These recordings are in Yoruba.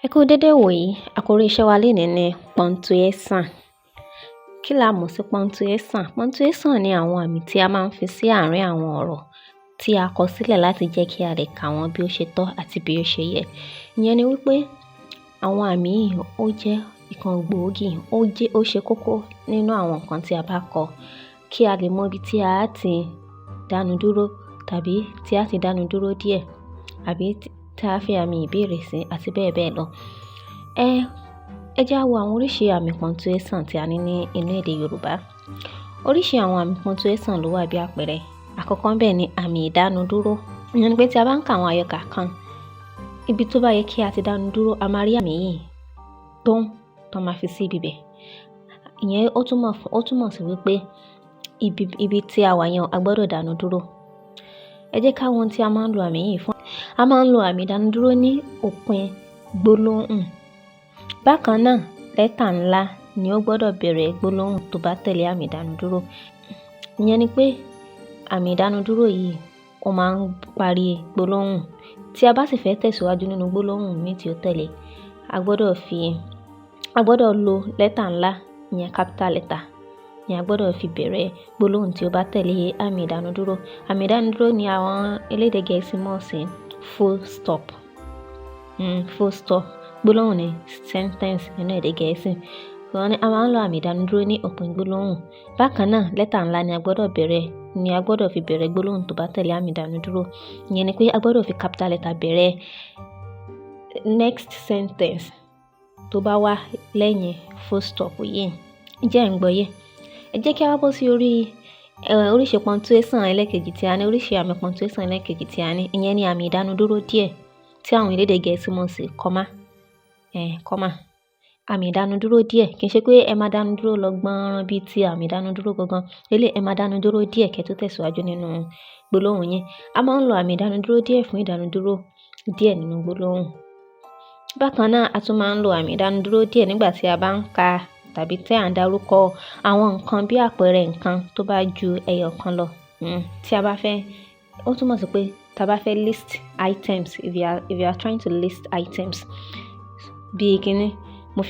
Ẹ kú dédé wòyí, àkórí iṣẹ́ wa lénìí ni punctuation. Kí la mọ̀ sí punctuation? Punctuation ni àwọn àmì tí a máa ń fi sí àárín àwọn ọ̀rọ̀ tí a kọ sílẹ̀ láti jẹ́ kí a lè kà wọ́n bí ó ṣe tọ́ àti bí ó ṣe yẹ. Ìyẹn ni wípé àwọn àmì yìí ó jẹ́ ìkan gbòógì, ó ṣe kókó nínú àwọn nǹkan tí a bá kọ kí a lè mọ ibi tí a ti dánu dúró tàbí tí a ti dánu dúró díẹ̀ àbí tí a fi àmì ìbéèrè sí àti bẹ́ẹ̀ bẹ́ẹ̀ lọ. Ẹ jẹ́ á wo àwọn oríṣi àmì punctuation tí a ní ní inú èdè Yorùbá. Oríṣi àwọn àmì punctuation ló wà bí àpẹẹrẹ. Àkọ́kọ́ ńbẹ̀ ni àmì ìdánudúró. Ìyẹn ni pé tí a bá ń ka àwọn àyọkà kan, ibi tó bá yẹ kí a ti dánu dúró, a máa rí àmì yìí tó máa fi sí ibi bẹ̀. Ìyẹn ó túmọ̀ sí wípé ibi tí a wà yẹn a gbọ́dọ̀ dánu dúró. Ẹ jẹ́ ká wo ohun tí a máa ń lo àmì yìí fún. A máa ń lo àmì ìdánudúró ní òpin gbólóhùn. Bákan náà, lẹ́tà ńlá ni ó gbọ́dọ̀ bẹ̀rẹ̀ gbólóhùn tó bá tẹ̀lé àmì ìdánudúró. Ìyẹn ni pé àmì ìdánudúró yìí ó máa ń parí gbólóhùn. Tí a bá sì fẹ́ tẹ̀síwájú nínú gbólóhùn míì tí ó tẹ̀lé, a gbọ́dọ̀ lo lẹ́tà ńlá, ìyẹn capital letter ni a gbọ́dọ̀ fi bẹ̀rẹ̀ gbólóhùn tí ó bá tẹ̀lé àmì ìdánudúró. Àmì ìdánudúró ni àwọn elédè Gẹ̀ẹ́sì mọ̀ sí full stop. Full stop gbólóhùn ní sentence nínú èdè Gẹ̀ẹ́sì. A máa ń lo àmì ìdánudúró ní òpin gbólóhùn. Bákan náà, lẹ́tà ńlá ni a gbọ́dọ̀ fi bẹ̀rẹ̀ gbólóhùn tó bá tẹ̀lé àmì ìdánudúró. Ìyẹn ni pé a gbọ́dọ̀ fi capital letter bẹ̀rẹ̀ next sentence tó bá wá lẹ́yìn full stop yìí. Ǹjẹ́ ẹ̀ ń gbọ́yé? Ẹ jẹ́ kí a wá bọ́ sí oríṣi punctuation ẹlẹ́kejì tí a ní, oríṣi àmì punctuation ẹlẹ́kejì tí a ní. Ìyẹn ni àmì ìdánudúró díẹ̀ tí àwọn elédè Gẹ̀ẹ́sì mọ̀ sí comma. Comma. Àmì ìdánudúró díẹ̀ kì í ṣe pé ẹ máa dánu dúró lọ gbọ́nran bíi ti àmì ìdánudúró gangan. Eléyìí ẹ máa dánu dúró díẹ̀ kẹ́ tó tẹ̀síwájú nínú gbólóhùn yẹn. A máa ń lo àmì ìdánudúró díẹ̀ fún ìdánudúró díẹ̀ nínú gbólóhùn. Bákan náà, a tún máa ń lo àmì ìdánudúró díẹ̀ nígbà tí a bá ń ka tàbí tí à ń dárúkọ àwọn nǹkan bí àpẹẹrẹ nǹkan tó bá ju ẹyọ kan lọ. Tí a bá fẹ́, ó túmọ̀ sí pé tí a bá fẹ́ list items, if you are trying to list items, bí kíní, mo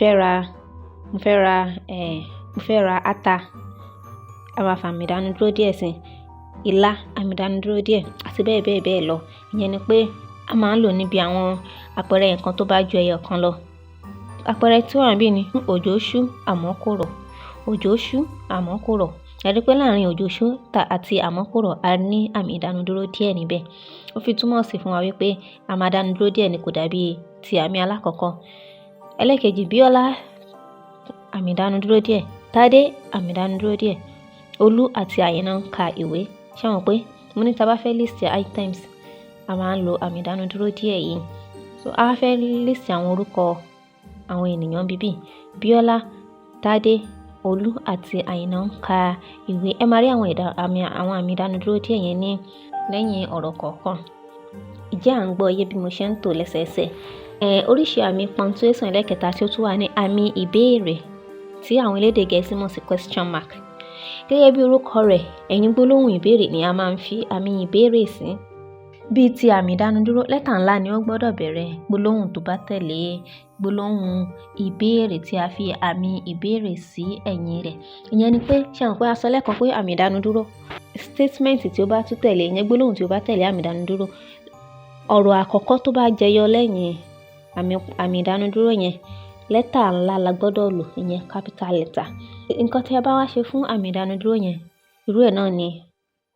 fẹ́ ra ata, a máa fa àmì ìdánudúró díẹ̀ sí ilá, àmì ìdánudúró díẹ̀ àti bẹ́ẹ̀ bẹ́ẹ̀ bẹ́ẹ̀ lọ. Ìyẹn ni pé a máa ń lò níbi àwọn àpẹẹrẹ nǹkan tó bá ju ẹyọ kan lọ. Àpẹẹrẹ tí ó wà níbí ni òjò ṣú àmọ́ kò rọ̀. Òjò ṣú àmọ́ kò rọ̀. Ẹ rí pé láàrin òjò ṣú àti àmọ́ kò rọ̀, a ní àmì ìdánudúró díẹ̀ níbẹ̀. Ó fi túmọ̀ sí fún wa wípé a máa dánu dúró díẹ̀ ni, kò dàbí ti àmì alákọ̀ọ́kọ́. Ẹlẹ́kejì, Bíọ́lá, àmì ìdánudúró díẹ̀. Tádé, àmì ìdánudúró díẹ̀. Olú àti Àyìnà ń ka ìwé. Ṣé mọ̀ pé mo ní tí a bá fẹ́ list items, a máa ń lo àmì ìdánudúró díẹ̀ yìí. So a wá fẹ́ list àwọn orúkọ àwọn ènìyàn bíbí. Bíọ́lá, Tádé, Olú àti Àyìnà ń ka ìwé. Ẹ máa rí àwọn àmì ìdánudúró díẹ̀ yẹn ní lẹ́yìn ọ̀rọ̀ kọ̀ọ̀kan. Ǹjẹ́ à ń gbọ́ iye bí mo ṣe ń tò lẹ́sẹẹsẹ? Oríṣi àmì punctuation ẹlẹ́kẹta tí ó tún wà ní àmì ìbéèrè tí àwọn elédè Gẹ̀ẹ́sì mọ̀ sí question mark. Gẹ́gẹ́ bí orúkọ rẹ̀, ẹ̀yìn gbólóhùn ìbéèrè ni a máa ń fi àmì ìbéèrè sí. Bíi ti àmì ìdánudúró, lẹ́tà ńlá ni ó gbọ́dọ̀ bẹ̀rẹ̀ gbólóhùn tó bá tẹ̀lé gbólóhùn ìbéèrè tí a fi àmì ìbéèrè sí ẹ̀yìn rẹ̀. Ìyẹn ni pé ṣé mọ̀ pé a sọ lẹ́ẹ̀kan pé àmì ìdánudúró, statement tí ó bá tún tẹ̀lé, ìyẹn gbólóhùn tí ó bá tẹ̀lé àmì ìdánudúró, ọ̀rọ̀ àkọ́kọ́ tó bá jẹyọ lẹ́yìn àmì ìdánudúró yẹn, lẹ́tà ńlá la gbọ́dọ̀ lò, ìyẹn capital letter. Nǹkan tí a bá wá ṣe fún àmì ìdánudúró yẹn, irú ẹ̀ náà ni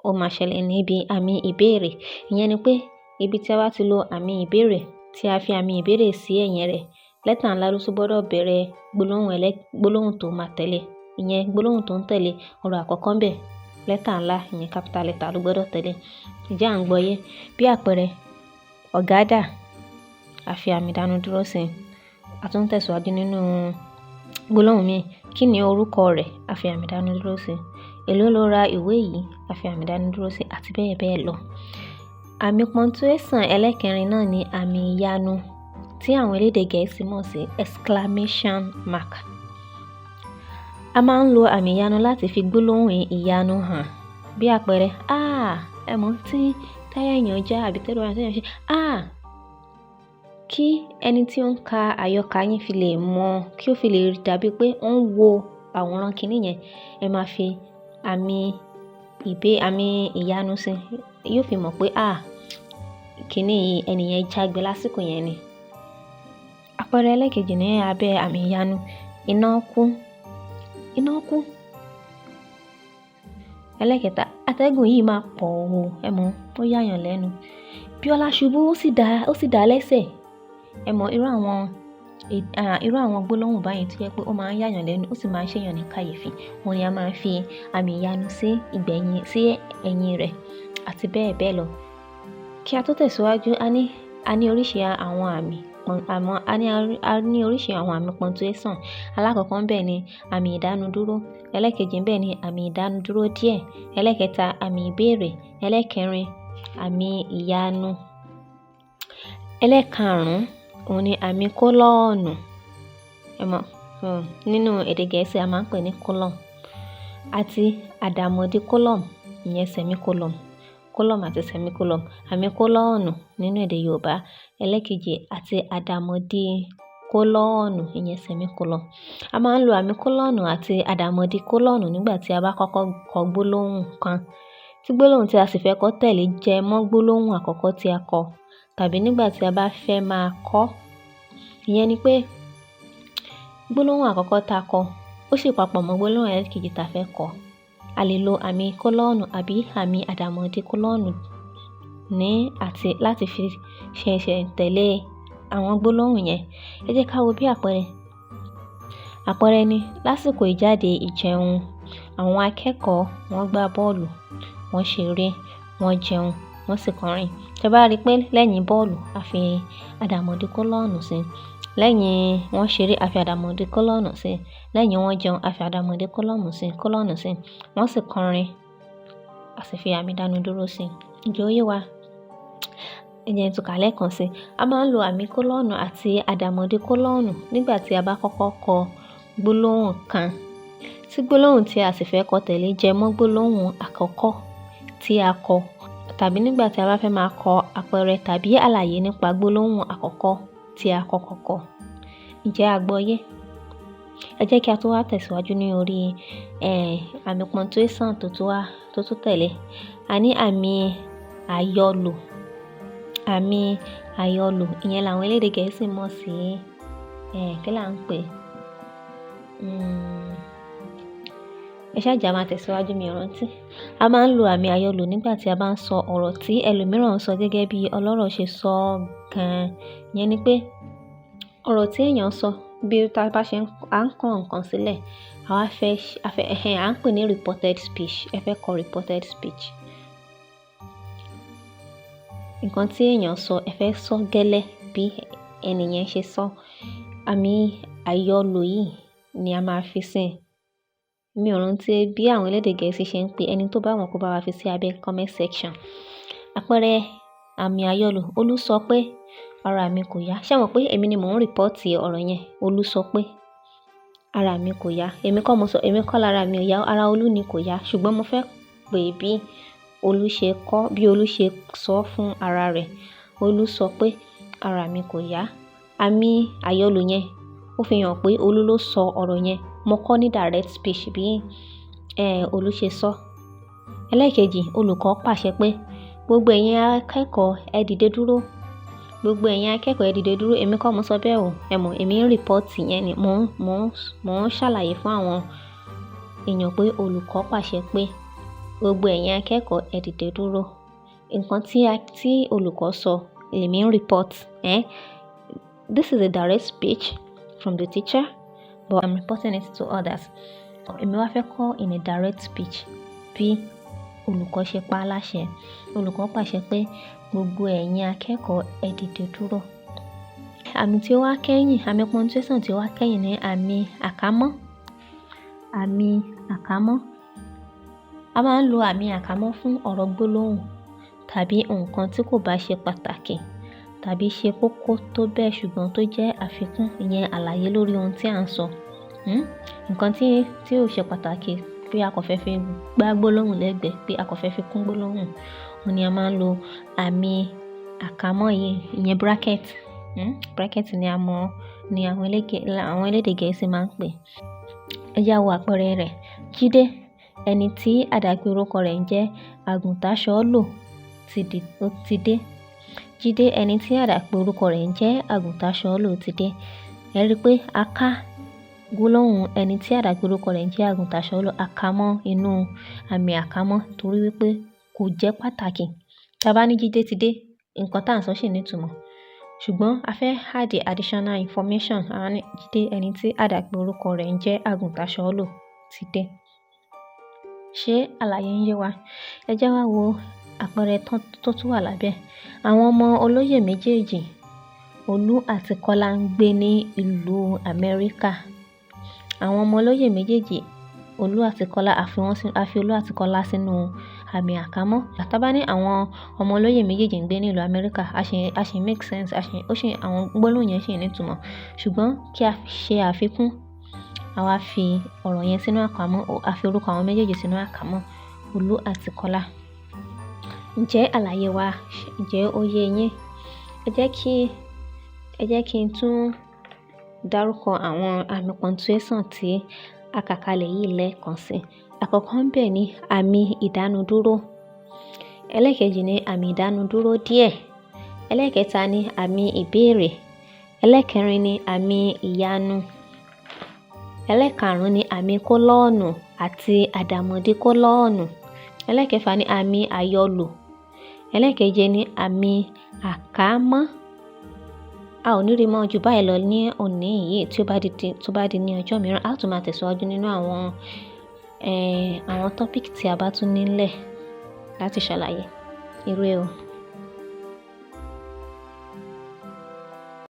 ó máa ṣẹlẹ̀ níbi àmì ìbéèrè. Ìyẹn ni pé ibi tí a bá ti lo àmì ìbéèrè tí a fi àmì ìbéèrè sí ẹ̀yìn rẹ̀, lẹ́tà ńlá ló tún gbọ́dọ̀ bẹ̀rẹ̀ gbólóhùn tó máa tẹ̀lé. Ìyẹn gbólóhùn tó ń tẹ̀lé ọ̀rọ̀ àkọ́kọ́ ńbẹ̀, lẹ́tà ńlá, ìyẹn capital letter ló gbọ́dọ̀ tẹ̀lé. Ǹjẹ́ à ń gbọ́yé? Bí àpẹẹrẹ, ọ̀gá dà, a fi àmì ìdánudúró sí. A tún tẹ̀síwájú nínú gbólóhùn míì. Kí ni orúkọ rẹ̀? A fi àmì ìdánudúró sí. Èló lo ra ìwé yìí? A fi àmì ìdánudúró sí àti bẹ́ẹ̀ bẹ́ẹ̀ lọ. Àmì punctuation ẹlẹ́kẹrin náà ni àmì ìyanu tí àwọn elédè Gẹ̀ẹ́sì mọ̀ sí exclamation mark. A máa ń lo àmì ìyanu láti fi gbólóhùn ìyanu hàn. Bí àpẹẹrẹ, ẹ mọ̀ tí táyà èèyàn já àbí tẹ́lẹ̀ wá ṣe, Kí ẹni tí ó ń ka àyọkà yín fi lè mọ̀, kí ó fi lè dàbí pé ó ń wo àwòrán kíní yẹn, ẹ máa fi àmì ìyanu sí. Yóò fi mọ̀ pé kíní yìí ẹni yẹn jágbe lásìkò yẹn ni. Àpẹẹrẹ ẹlẹ́kejì ní abẹ́ àmì ìyanu, iná kú. Ẹlẹ́kẹta, atẹ́gùn yìí máa pọ̀ o, ẹ mọ̀, ó yáyàn lẹ́nu. Bíọ́lá ṣubú ó sì dá lẹ́sẹ̀. Ẹ mọ̀ irú àwọn gbólóhùn báyìí tó jẹ́ pé ó máa ń yáyàn lẹ́nu, ó sì máa ń ṣèyàn ní kàyéfì. Òun ni a máa ń fi àmì ìyanu sí ẹ̀yìn rẹ̀ àti bẹ́ẹ̀ bẹ́ẹ̀ lọ. Kí a tó tẹ̀síwájú, a ní oríṣi àwọn àmì punctuation. Alákọ̀ọ́kọ́ ńbẹ̀ ni àmì ìdánudúró. Ẹlẹ́kejì ńbẹ̀ ni àmì ìdánudúró díẹ̀. Ẹlẹ́kẹta, àmì ìbéèrè. Ẹlẹ́kẹrin, àmì ìyanu. Ẹlẹ́karùn-ún, òun ni àmì kólọ́ọ̀nù. Ẹ mọ̀, nínú èdè Gẹ̀ẹ́sì a máa ń pè ní colon. Àti àdàmọ̀dì column, ìyẹn semicolon. Column àti semicolon. Àmì kólọ́ọ̀nù nínú èdè Yorùbá. Ẹlẹ́kejì àti àdàmọ̀dì kólọ́ọ̀nù, ìyẹn semicolon. A máa ń lo àmì kólọ́ọ̀nù àti àdàmọ̀dì kólọ́ọ̀nù nígbà tí a bá kọ́kọ́ kọ gbólóhùn kan. Tí gbólóhùn tí a sì fẹ́ kọ tẹ̀lé jẹ mọ́ gbólóhùn àkọ́kọ́ tí a kọ, tàbí nígbà tí a bá fẹ́ máa kọ. Ìyẹn ni pé gbólóhùn àkọ́kọ́ tá a kọ, ó sì papọ̀ mọ́ gbólóhùn ẹlẹ́kejì tá a fẹ́ kọ. A lè lo àmì kólọ́ọ̀nù àbí àmì àdàmọ̀dì kólọ́ọ̀nù láti fi ṣẹ̀ṣẹ̀ tẹ̀lé àwọn gbólóhùn yẹn. Ẹ jẹ́ ká wo bí àpẹẹrẹ. Àpẹẹrẹ ni lásìkò ìjáde ìjẹun, àwọn akẹ́kọ̀ọ́ wọ́n gbá bọ́ọ̀lù, wọ́n ṣeré, wọ́n jẹun, wọ́n sì kọrin. Tẹ́ bá rí pé lẹ́yìn bọ́ọ̀lù a fi àdàmọ̀dì kólọ́ọ̀nù sí. Lẹ́yìn wọ́n ṣeré a fi àdàmọ̀dì kólọ́ọ̀nù sí. Lẹ́yìn wọ́n jẹun a fi àdàmọ̀dì kólọ́ọ̀nù sí. Wọ́n sì kọrin, a sì fi àmì ìdánudúró sí. Ǹjẹ́ ó yé wa? Ẹ jẹ́ n tún kà lẹ́ẹ̀kan sí. A máa ń lo àmì kólọ́ọ̀nù àti àdàmọ̀dì kólọ́ọ̀nù nígbà tí a bá kọ́kọ́ kọ gbólóhùn kan. Tí gbólóhùn tí a sì fẹ́ kọ tẹ̀lé jẹ mọ́ gbólóhùn àkọ́kọ́ tí a kọ, tàbí nígbà tí a bá fẹ́ máa kọ àpẹẹrẹ tàbí àlàyé nípa gbólóhùn àkọ́kọ́ tí a kọ́kọ́ kọ. Ǹjẹ́ a gbọ́ yé? Ẹ jẹ́ kí a tún wá tẹ̀síwájú ní orí àmì punctuation tó tún tẹ̀lé. A ní àmì àyọlò. Àmì àyọlò, ìyẹn làwọn elédè Gẹ̀ẹ́sì mọ̀ sí kí là ń pè? Ẹ ṣáà jẹ́ a máa tẹ̀síwájú, mi ò rántí. A máa ń lo àmì àyọlò nígbà tí a bá ń sọ ọ̀rọ̀ tí ẹlòmíràn ń sọ gẹ́gẹ́ bí ọlọ́rọ̀ ṣe sọ gan-an. Ìyẹn ni pé ọ̀rọ̀ tí èèyàn sọ, bí tá bá ṣe à ń kọ nǹkan sílẹ̀, à ń pè ní reported speech. Ẹ fẹ́ kọ reported speech. Nǹkan tí èèyàn sọ, ẹ fẹ́ sọ gẹ́lẹ́ bí ẹni yẹn ṣe sọ. Àmì àyọlò yìí ni a máa fi sí. Mi ò rántí bí àwọn elédè Gẹ̀ẹ́sì ṣe ń pè. Ẹni tó bá mọ̀ kó bá wa fi sí abẹ́ comment section. Àpẹẹrẹ àmì àyọlò, Olú sọ pé ara mi kò yá. Ṣé mọ̀ pé èmi ni mò ń rìpọ́ọ̀tì ọ̀rọ̀ yẹn. Olú sọ pé ara mi kò yá. Èmi kọ́ lára mi ò yá, ara Olú ni kò yá. Ṣùgbọ́n mo fẹ́ pè bí Olú ṣe sọ fún ara rẹ̀. Olú sọ pé ara mi kò yá. Àmì àyọlò yẹn ó fi hàn pé Olú ló sọ ọ̀rọ̀ yẹn. Mo kọ́ ní direct speech bí Olú ṣe sọ. Ẹlẹ́kejì, olùkọ́ pàṣẹ pé gbogbo ẹ̀yin akẹ́kọ̀ọ́ ẹ dìde dúró. Gbogbo ẹ̀yin akẹ́kọ̀ọ́ ẹ dìde dúró. Èmi kọ́ mo sọ bẹ́ẹ̀ o. Ẹ mọ̀, èmi ń rìpọ́ọ̀tì yẹn ni. Mò ń ṣàlàyé fún àwọn èèyàn pé olùkọ́ pàṣẹ pé gbogbo ẹ̀yin akẹ́kọ̀ọ́ ẹ dìde dúró. Nǹkan tí olùkọ́ sọ lèmi ń report. This is a direct speech from the teacher, but I'm reporting it to others. Èmi wá fẹ́ kọ́ in a direct speech bí olùkọ́ ṣe pa á láṣẹ. Olùkọ́ pàṣẹ pé gbogbo ẹ̀yin akẹ́kọ̀ọ́ ẹ dìde dúró. Àmì tí ó wá kẹ́yìn, àmì punctuation tí ó wá kẹ́yìn ni àmì àkámọ́. Àmì àkámọ́. A máa ń lo àmì àkámọ́ fún ọ̀rọ̀ gbólóhùn tàbí nǹkan tí kò bá ṣe pàtàkì tàbí ṣe kókó tó bẹ́ẹ̀ ṣùgbọ́n tó jẹ́ àfikún, ìyẹn àlàyé lórí ohun tí à ń sọ. Nǹkan tí ò ṣe pàtàkì pé a kò fẹ́ fi gbá gbólóhùn lẹ́gbẹ̀ẹ́, pé a kò fẹ́ fi kún gbólóhùn. Òun ni a máa ń lo àmì àkámọ́ yìí, ìyẹn bracket. Bracket ni àwọn elédè Gẹ̀ẹ́sì máa ń pè. Ẹ jẹ́ á wo àpẹẹrẹ rẹ̀. Jídé, ẹni tí àdàpè orúkọ rẹ̀ ń jẹ́ Àgùntàṣọ́lò ti dé. Jídé, ẹni tí àdàpè orúkọ rẹ̀ ń jẹ́ Àgùntàṣọ́lò ti dé. Ẹ rí i pé a ká gbólóhùn ẹni tí àdàpè orúkọ rẹ̀ ń jẹ́ Àgùntàṣọ́lò a ká mọ́ inú àmì àkámọ́ torí wípé kò jẹ́ pàtàkì. Tí a bá ní Jídé ti dé, nǹkan tá à ń sọ ṣì ní ìtumọ̀. Ṣùgbọ́n a fẹ́ add additional information. A ní Jídé, ẹni tí àdàpè orúkọ rẹ̀ ń jẹ́ Àgùntàṣọ́lò ti dé. Ṣé àlàyé ń yé wa? Ẹ jẹ́ wá wo àpẹẹrẹ tó tún wà lábẹ́. Àwọn ọmọ olóyè méjèèjì, Olú àti Kọ́lá ń gbé ní ìlú Amẹ́ríkà. Àwọn ọmọ olóyè méjèèjì, Olú àti Kọ́lá, a fi Olú àti Kọ́lá sínú àmì àkámọ́. Tá bá ní àwọn ọmọ olóyè méjèèjì ń gbé ní ìlú Amẹ́ríkà, a ṣì make sense, àwọn gbólóhùn yẹn ṣì ní ìtumọ̀. Ṣùgbọ́n kí a ṣe àfikún, a wá fi ọ̀rọ̀ yẹn sínú àkámọ́, a fi orúkọ àwọn méjèèjì sínú àkámọ́, Olú àti Kọ́lá. Ǹjẹ́ àlàyé wa ǹjẹ́ ó yé yín? Ẹ jẹ́ kí n tún dárúkọ àwọn àmì punctuation tí a kà kalẹ̀ yìí lẹ́ẹ̀kan sí. Àkọ́kọ́ ń bẹ̀ ni àmì ìdánudúró. Ẹlẹ́ẹ̀kejì ni àmì ìdánudúró díẹ̀. Ẹlẹ́ẹ̀kẹta ni àmì ìbéèrè. Ẹlẹ́ẹ̀kẹrin ni àmì ìyanu. Ẹlẹ́ẹ̀karùn-ún ni àmì kólọ́ọ̀nù àti àdàmọ̀dì kólọ́ọ̀nù. Ẹlẹ́ẹ̀kẹfà ni àmì àyọlò. Ẹlẹ́ẹ̀keje ni àmì àkámọ́. A ò ní rí mọ́ ju báyìí lọ ní òní yìí. Tí ó bá di ní ọjọ́ mìíràn, a ó tún máa tẹ̀síwájú nínú àwọn topic tí a bá tún nílẹ̀ láti ṣàlàyé. Ire o.